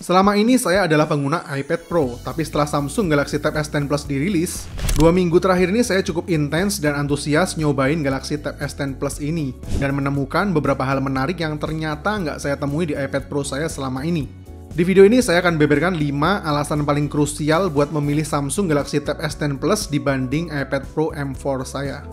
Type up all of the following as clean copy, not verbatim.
Selama ini saya adalah pengguna iPad Pro, tapi setelah Samsung Galaxy Tab S10 Plus dirilis, 2 minggu terakhir ini saya cukup intens dan antusias nyobain Galaxy Tab S10 Plus ini, dan menemukan beberapa hal menarik yang ternyata nggak saya temui di iPad Pro saya selama ini. Di video ini saya akan beberkan 5 alasan paling krusial buat memilih Samsung Galaxy Tab S10 Plus dibanding iPad Pro M4 saya.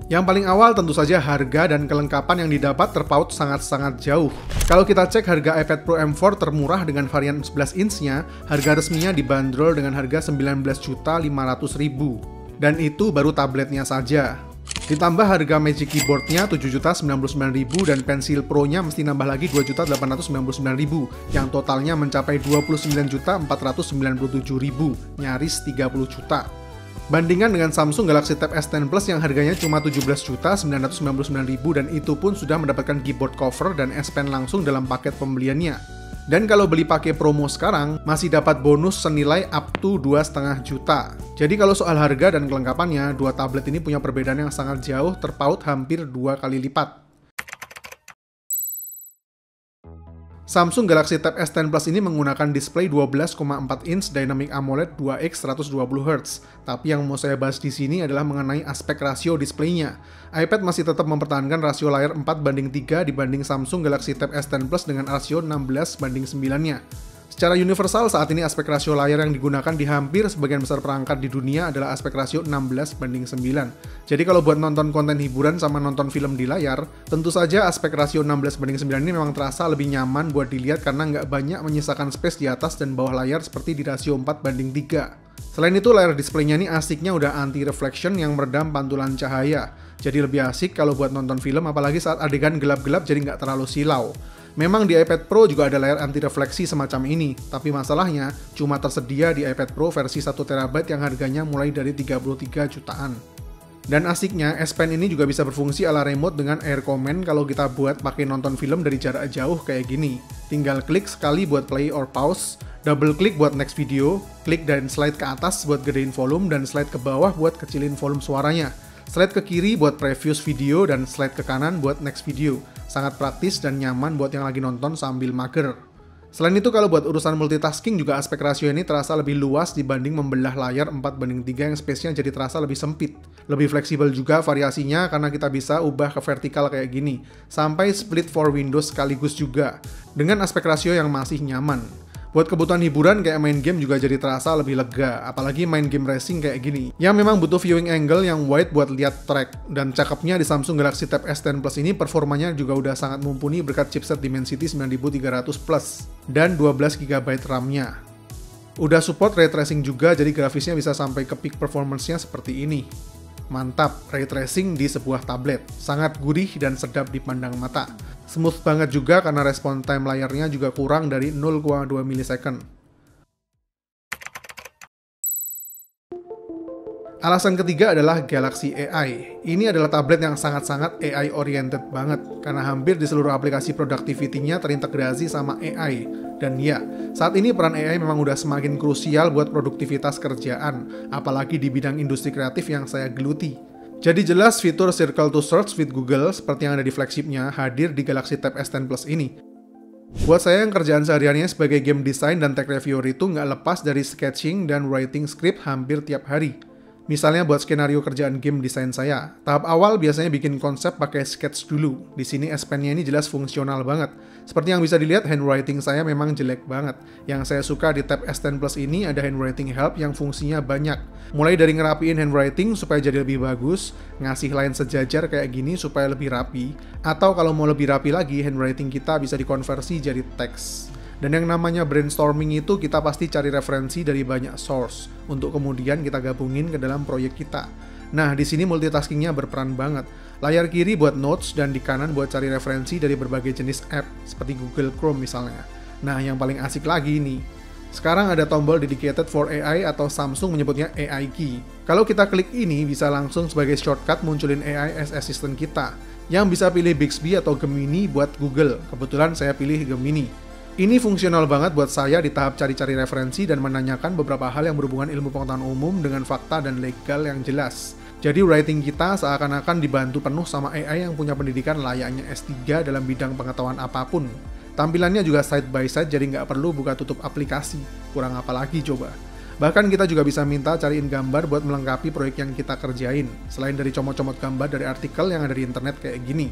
Yang paling awal tentu saja harga dan kelengkapan yang didapat terpaut sangat-sangat jauh. Kalau kita cek harga iPad Pro M4 termurah dengan varian 11 inch-nya, harga resminya dibanderol dengan harga 19.500.000. Dan itu baru tabletnya saja. Ditambah harga Magic Keyboard-nya 7.099.000 dan Pencil Pro-nya mesti nambah lagi 2.899.000 yang totalnya mencapai 29.497.000, nyaris 30 juta. Bandingkan dengan Samsung Galaxy Tab S10 Plus yang harganya cuma 17.999.000 dan itu pun sudah mendapatkan keyboard cover dan S Pen langsung dalam paket pembeliannya. Dan kalau beli pakai promo sekarang, masih dapat bonus senilai up to 2,5 juta. Jadi kalau soal harga dan kelengkapannya, dua tablet ini punya perbedaan yang sangat jauh, terpaut hampir 2 kali lipat. Samsung Galaxy Tab S10 Plus ini menggunakan display 12,4 inch Dynamic AMOLED 2X 120Hz. Tapi yang mau saya bahas di sini adalah mengenai aspek rasio displaynya. iPad masih tetap mempertahankan rasio layar 4:3 dibanding Samsung Galaxy Tab S10 Plus dengan rasio 16:9-nya. Secara universal saat ini aspek rasio layar yang digunakan di hampir sebagian besar perangkat di dunia adalah aspek rasio 16:9. Jadi kalau buat nonton konten hiburan sama nonton film di layar, tentu saja aspek rasio 16:9 ini memang terasa lebih nyaman buat dilihat karena nggak banyak menyisakan space di atas dan bawah layar seperti di rasio 4:3. Selain itu layar displaynya ini asiknya udah anti-reflection yang meredam pantulan cahaya. Jadi lebih asik kalau buat nonton film apalagi saat adegan gelap-gelap jadi nggak terlalu silau. Memang di iPad Pro juga ada layar anti-refleksi semacam ini, tapi masalahnya cuma tersedia di iPad Pro versi 1TB yang harganya mulai dari 33 jutaan. Dan asiknya, S Pen ini juga bisa berfungsi ala remote dengan Air Command kalau kita buat pakai nonton film dari jarak jauh kayak gini. Tinggal klik sekali buat play or pause, double klik buat next video, klik dan slide ke atas buat gedein volume, dan slide ke bawah buat kecilin volume suaranya. Slide ke kiri buat previous video, dan slide ke kanan buat next video. Sangat praktis dan nyaman buat yang lagi nonton sambil mager. Selain itu kalau buat urusan multitasking juga aspek rasio ini terasa lebih luas dibanding membelah layar 4:3 yang space-nya jadi terasa lebih sempit. Lebih fleksibel juga variasinya karena kita bisa ubah ke vertikal kayak gini. Sampai split for windows sekaligus juga. Dengan aspek rasio yang masih nyaman. Buat kebutuhan hiburan kayak main game juga jadi terasa lebih lega, apalagi main game racing kayak gini. Yang memang butuh viewing angle yang wide buat lihat track. Dan cakepnya di Samsung Galaxy Tab S10 Plus ini performanya juga udah sangat mumpuni berkat chipset Dimensity 9300 Plus dan 12GB RAM-nya. Udah support ray tracing juga, jadi grafisnya bisa sampai ke peak performance-nya seperti ini. Mantap, ray tracing di sebuah tablet. Sangat gurih dan sedap dipandang mata. Smooth banget juga karena respon time layarnya juga kurang dari 0,2 milisecond. Alasan ketiga adalah Galaxy AI. Ini adalah tablet yang sangat-sangat AI oriented banget karena hampir di seluruh aplikasi productivity-nya terintegrasi sama AI. Dan ya, saat ini peran AI memang udah semakin krusial buat produktivitas kerjaan, apalagi di bidang industri kreatif yang saya geluti. Jadi jelas fitur Circle to Search with Google seperti yang ada di flagshipnya hadir di Galaxy Tab S10 Plus ini. Buat saya yang kerjaan sehariannya sebagai game design dan tech reviewer itu nggak lepas dari sketching dan writing script hampir tiap hari. Misalnya buat skenario kerjaan game desain saya. Tahap awal biasanya bikin konsep pakai sketch dulu. Di sini S Pen-nya ini jelas fungsional banget. Seperti yang bisa dilihat, handwriting saya memang jelek banget. Yang saya suka di Tab S10 Plus ini ada handwriting help yang fungsinya banyak. Mulai dari ngerapiin handwriting supaya jadi lebih bagus, ngasih line sejajar kayak gini supaya lebih rapi, atau kalau mau lebih rapi lagi, handwriting kita bisa dikonversi jadi teks. Dan yang namanya brainstorming itu kita pasti cari referensi dari banyak source untuk kemudian kita gabungin ke dalam proyek kita. Nah, di sini multitaskingnya berperan banget. Layar kiri buat notes dan di kanan buat cari referensi dari berbagai jenis app seperti Google Chrome misalnya. Nah, yang paling asik lagi nih. Sekarang ada tombol dedicated for AI atau Samsung menyebutnya AI Key. Kalau kita klik ini bisa langsung sebagai shortcut munculin AI as assistant kita. Yang bisa pilih Bixby atau Gemini buat Google. Kebetulan saya pilih Gemini. Ini fungsional banget buat saya di tahap cari-cari referensi dan menanyakan beberapa hal yang berhubungan ilmu pengetahuan umum dengan fakta dan legal yang jelas. Jadi writing kita seakan-akan dibantu penuh sama AI yang punya pendidikan layaknya S3 dalam bidang pengetahuan apapun. Tampilannya juga side by side, jadi nggak perlu buka tutup aplikasi. Kurang apa lagi coba. Bahkan kita juga bisa minta cariin gambar buat melengkapi proyek yang kita kerjain, selain dari comot-comot gambar dari artikel yang ada di internet kayak gini.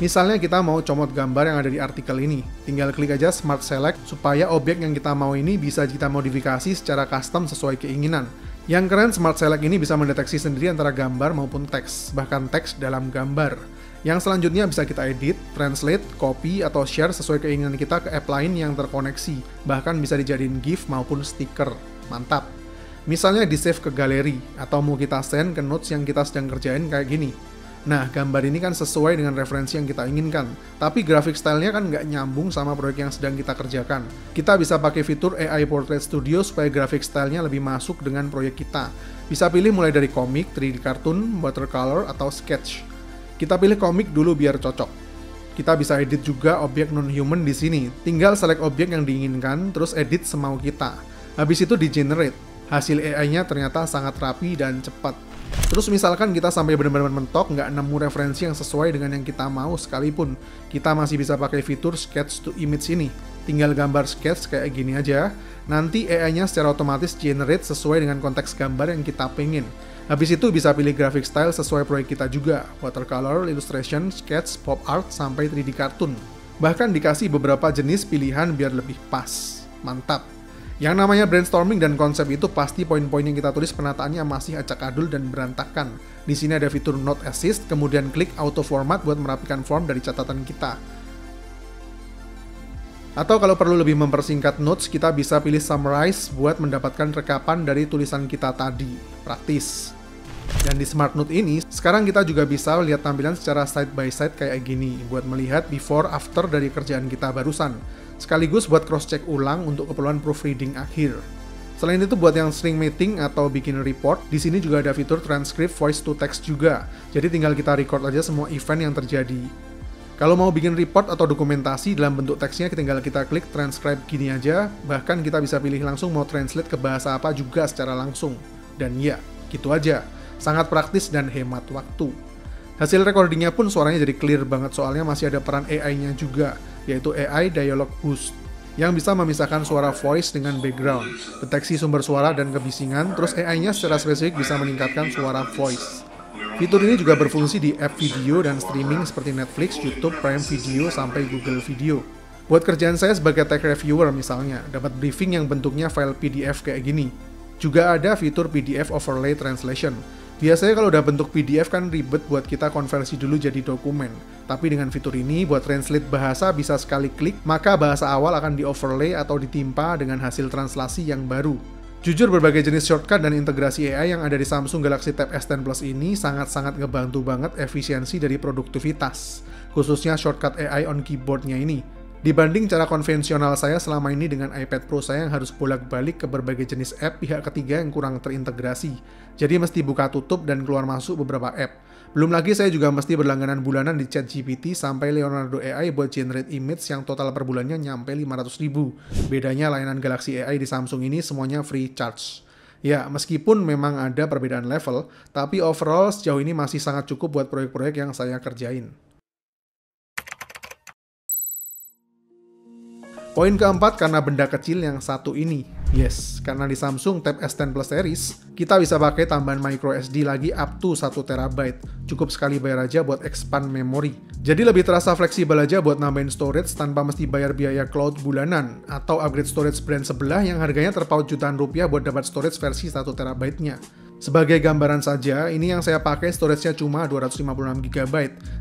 Misalnya kita mau comot gambar yang ada di artikel ini, tinggal klik aja Smart Select supaya objek yang kita mau ini bisa kita modifikasi secara custom sesuai keinginan. Yang keren, Smart Select ini bisa mendeteksi sendiri antara gambar maupun teks, bahkan teks dalam gambar. Yang selanjutnya bisa kita edit, translate, copy, atau share sesuai keinginan kita ke app lain yang terkoneksi, bahkan bisa dijadiin GIF maupun stiker. Mantap! Misalnya di-save ke galeri, atau mau kita send ke notes yang kita sedang kerjain kayak gini. Nah, gambar ini kan sesuai dengan referensi yang kita inginkan, tapi grafik stylenya kan nggak nyambung sama proyek yang sedang kita kerjakan. Kita bisa pakai fitur AI Portrait Studio supaya grafik stylenya lebih masuk dengan proyek kita. Bisa pilih mulai dari komik, 3D cartoon, watercolor, atau sketch. Kita pilih komik dulu biar cocok. Kita bisa edit juga objek non-human di sini. Tinggal select objek yang diinginkan, terus edit semau kita. Habis itu di-generate. Hasil AI-nya ternyata sangat rapi dan cepat. Terus misalkan kita sampai benar-benar mentok, nggak nemu referensi yang sesuai dengan yang kita mau sekalipun, kita masih bisa pakai fitur Sketch to Image ini. Tinggal gambar sketch kayak gini aja, nanti AI-nya secara otomatis generate sesuai dengan konteks gambar yang kita pengen. Habis itu bisa pilih graphic style sesuai proyek kita juga, watercolor, illustration, sketch, pop art, sampai 3D cartoon. Bahkan dikasih beberapa jenis pilihan biar lebih pas. Mantap! Yang namanya brainstorming dan konsep itu pasti poin-poin yang kita tulis penataannya masih acak-adul dan berantakan. Di sini ada fitur Note Assist, kemudian klik Auto Format buat merapikan form dari catatan kita. Atau kalau perlu lebih mempersingkat notes, kita bisa pilih Summarize buat mendapatkan rekapan dari tulisan kita tadi. Praktis. Dan di Smart Note ini, sekarang kita juga bisa lihat tampilan secara side by side kayak gini, buat melihat before after dari kerjaan kita barusan. Sekaligus buat cross-check ulang untuk keperluan proofreading akhir. Selain itu, buat yang sering meeting atau bikin report, di sini juga ada fitur transcript voice to text juga. Jadi tinggal kita record aja semua event yang terjadi. Kalau mau bikin report atau dokumentasi dalam bentuk teksnya, tinggal kita klik transcribe gini aja, bahkan kita bisa pilih langsung mau translate ke bahasa apa juga secara langsung. Dan ya, gitu aja. Sangat praktis dan hemat waktu. Hasil recordingnya pun suaranya jadi clear banget, soalnya masih ada peran AI-nya juga, yaitu AI Dialog Boost, yang bisa memisahkan suara voice dengan background, deteksi sumber suara dan kebisingan, terus AI-nya secara spesifik bisa meningkatkan suara voice. Fitur ini juga berfungsi di app video dan streaming seperti Netflix, YouTube, Prime Video, sampai Google Video. Buat kerjaan saya sebagai tech reviewer misalnya, dapat briefing yang bentuknya file PDF kayak gini. Juga ada fitur PDF Overlay Translation. Biasanya kalau udah bentuk PDF kan ribet buat kita konversi dulu jadi dokumen. Tapi dengan fitur ini, buat translate bahasa bisa sekali klik, maka bahasa awal akan di-overlay atau ditimpa dengan hasil translasi yang baru. Jujur, berbagai jenis shortcut dan integrasi AI yang ada di Samsung Galaxy Tab S10 Plus ini sangat-sangat ngebantu banget efisiensi dari produktivitas, khususnya shortcut AI on keyboardnya ini. Dibanding cara konvensional saya selama ini dengan iPad Pro saya yang harus bolak-balik ke berbagai jenis app pihak ketiga yang kurang terintegrasi. Jadi mesti buka tutup dan keluar masuk beberapa app. Belum lagi saya juga mesti berlangganan bulanan di ChatGPT sampai Leonardo AI buat generate image yang total per bulannya nyampe 500.000. Bedanya layanan Galaxy AI di Samsung ini semuanya free charge. Ya, meskipun memang ada perbedaan level, tapi overall sejauh ini masih sangat cukup buat proyek-proyek yang saya kerjain. Poin keempat, karena benda kecil yang satu ini. Yes, karena di Samsung Tab S10 Plus Series, kita bisa pakai tambahan microSD lagi up to 1 TB. Cukup sekali bayar aja buat expand memori. Jadi lebih terasa fleksibel aja buat nambahin storage tanpa mesti bayar biaya cloud bulanan, atau upgrade storage brand sebelah yang harganya terpaut jutaan rupiah buat dapat storage versi 1 TB-nya. Sebagai gambaran saja, ini yang saya pakai storage-nya cuma 256 GB.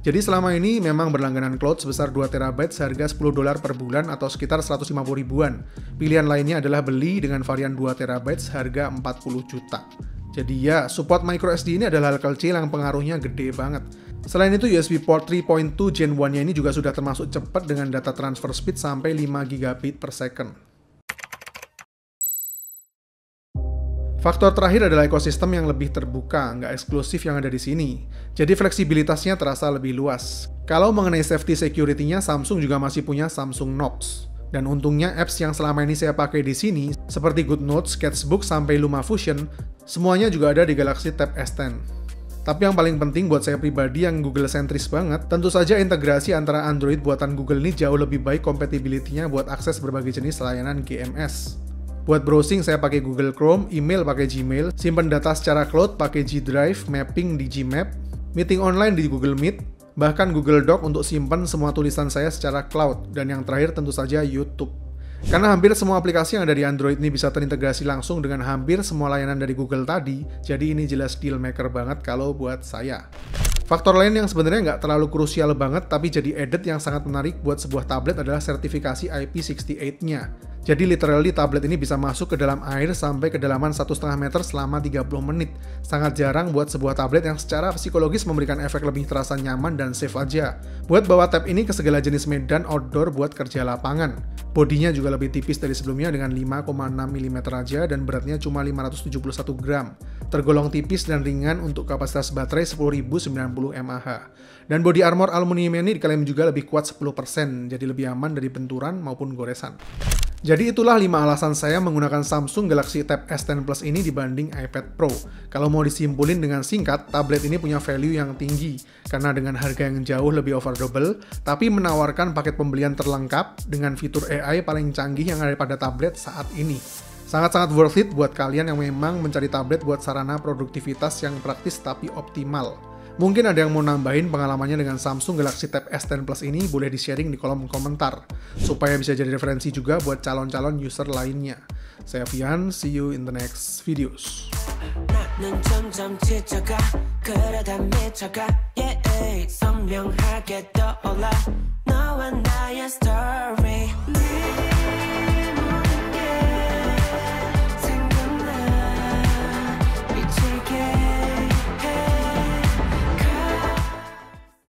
Jadi selama ini memang berlangganan cloud sebesar 2 TB seharga $10 per bulan atau sekitar 150 ribuan. Pilihan lainnya adalah beli dengan varian 2 TB seharga 40 juta. Jadi ya, support microSD ini adalah hal kecil yang pengaruhnya gede banget. Selain itu, USB port 3.2 Gen 1-nya ini juga sudah termasuk cepat dengan data transfer speed sampai 5 GB per second. Faktor terakhir adalah ekosistem yang lebih terbuka, nggak eksklusif yang ada di sini. Jadi fleksibilitasnya terasa lebih luas. Kalau mengenai safety security-nya, Samsung juga masih punya Samsung Knox. Dan untungnya apps yang selama ini saya pakai di sini, seperti GoodNotes, Sketchbook, sampai LumaFusion, semuanya juga ada di Galaxy Tab S10. Tapi yang paling penting buat saya pribadi yang Google sentris banget, tentu saja integrasi antara Android buatan Google ini jauh lebih baik compatibility-nya buat akses berbagai jenis layanan GMS. Buat browsing saya pakai Google Chrome, email pakai Gmail, simpan data secara cloud pakai G Drive, mapping di Gmap, meeting online di Google Meet, bahkan Google Doc untuk simpan semua tulisan saya secara cloud, dan yang terakhir tentu saja YouTube. Karena hampir semua aplikasi yang ada di Android ini bisa terintegrasi langsung dengan hampir semua layanan dari Google tadi, jadi ini jelas deal maker banget kalau buat saya. Faktor lain yang sebenarnya nggak terlalu krusial banget, tapi jadi added yang sangat menarik buat sebuah tablet adalah sertifikasi IP68-nya. Jadi literally tablet ini bisa masuk ke dalam air sampai kedalaman 1,5 meter selama 30 menit. Sangat jarang buat sebuah tablet yang secara psikologis memberikan efek lebih terasa nyaman dan safe aja. Buat bawa tab ini ke segala jenis medan outdoor buat kerja lapangan. Bodinya juga lebih tipis dari sebelumnya dengan 5,6 mm aja dan beratnya cuma 571 gram. Tergolong tipis dan ringan untuk kapasitas baterai 10.090 mAh. Dan body armor aluminium ini diklaim juga lebih kuat 10%, jadi lebih aman dari benturan maupun goresan. Jadi itulah 5 alasan saya menggunakan Samsung Galaxy Tab S10 Plus ini dibanding iPad Pro. Kalau mau disimpulin dengan singkat, tablet ini punya value yang tinggi, karena dengan harga yang jauh lebih affordable, tapi menawarkan paket pembelian terlengkap dengan fitur AI paling canggih yang ada pada tablet saat ini. Sangat-sangat worth it buat kalian yang memang mencari tablet buat sarana produktivitas yang praktis tapi optimal. Mungkin ada yang mau nambahin pengalamannya dengan Samsung Galaxy Tab S10 Plus ini, boleh di-sharing di kolom komentar, supaya bisa jadi referensi juga buat calon-calon user lainnya. Saya Fian, see you in the next videos. 선명하게 떠올라 너와 나의 story